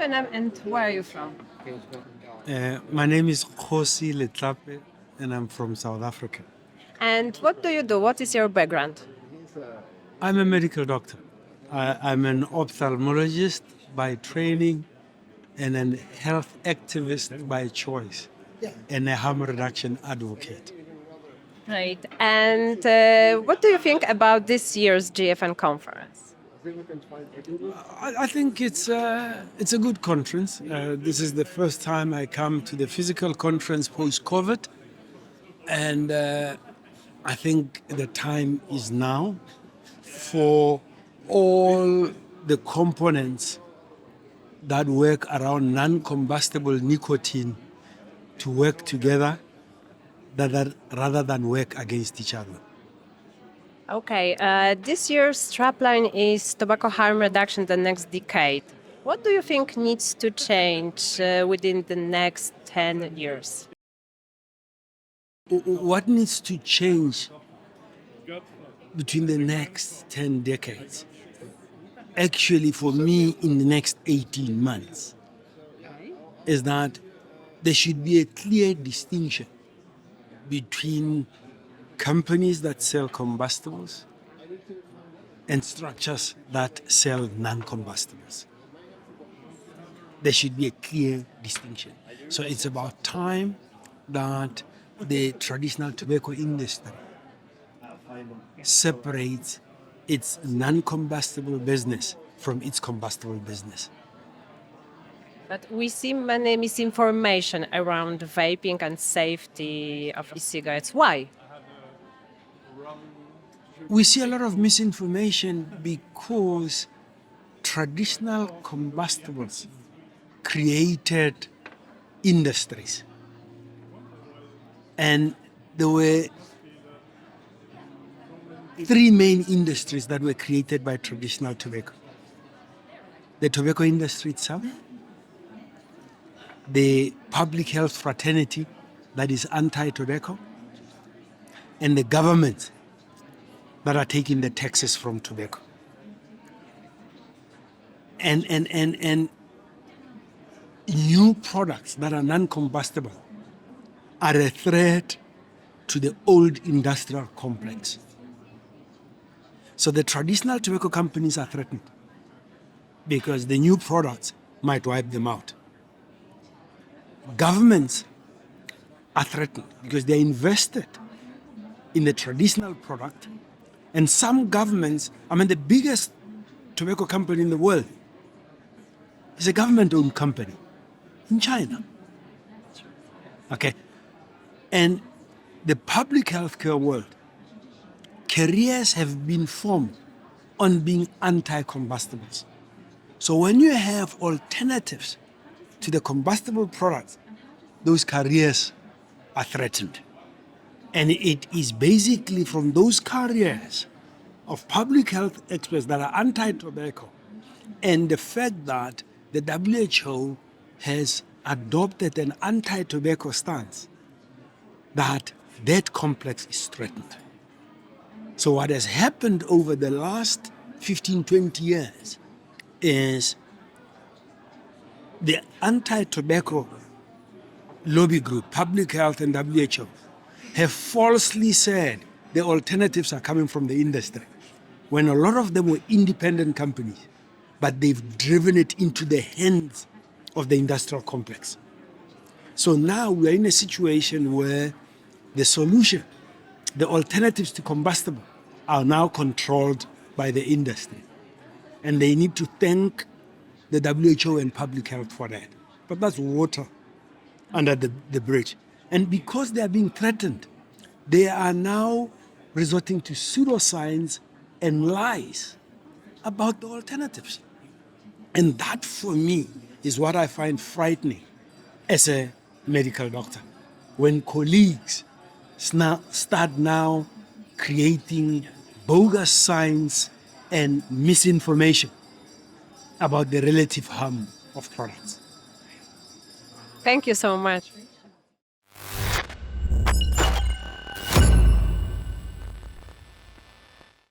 your name and where are you from? My name is Khosi Letlape, and I'm from South Africa. And what do you do? What is your background? I'm a medical doctor. I'm an ophthalmologist by training and a health activist by choice, and a harm reduction advocate. Right. And what do you think about this year's GFN conference? I think it's a good conference. This is the first time I come to the physical conference post-COVID, and I think the time is now for all the components that work around non-combustible nicotine to work together rather than work against each other. Okay. This year's strapline is tobacco harm reduction the next decade. What do you think needs to change within the next 10 years? What needs to change between the next 10 decades? Actually, for me, in the next 18 months, is that there should be a clear distinction between companies that sell combustibles and structures that sell non-combustibles. There should be a clear distinction. So it's about time that the traditional tobacco industry separates its non-combustible business from its combustible business. But we see many misinformation around vaping and safety of e-cigarettes. Why? We see a lot of misinformation because traditional combustibles created industries. And there were three main industries that were created by traditional tobacco: the tobacco industry itself, the public health fraternity that is anti-tobacco, and the government that are taking the taxes from tobacco. And new products that are non-combustible are a threat to the old industrial complex. So the traditional tobacco companies are threatened because the new products might wipe them out. Governments are threatened because they're invested in the traditional product. And some governments, the biggest tobacco company in the world is a government-owned company in China. Okay. And the public healthcare world, careers have been formed on being anti-combustibles. So when you have alternatives to the combustible products, those careers are threatened. And it is basically from those careers of public health experts that are anti-tobacco and the fact that the WHO has adopted an anti-tobacco stance that complex is threatened. So what has happened over the last 15, 20 years is the anti-tobacco lobby group, public health and WHO, have falsely said the alternatives are coming from the industry, when a lot of them were independent companies, but they've driven it into the hands of the industrial complex. So now we are in a situation where the solution, the alternatives to combustible, are now controlled by the industry. And they need to thank the WHO and public health for that. But that's water under the bridge. And because they are being threatened, they are now resorting to pseudoscience and lies about the alternatives. And that, for me, is what I find frightening as a medical doctor. When colleagues start now creating bogus science and misinformation about the relative harm of products. Thank you so much.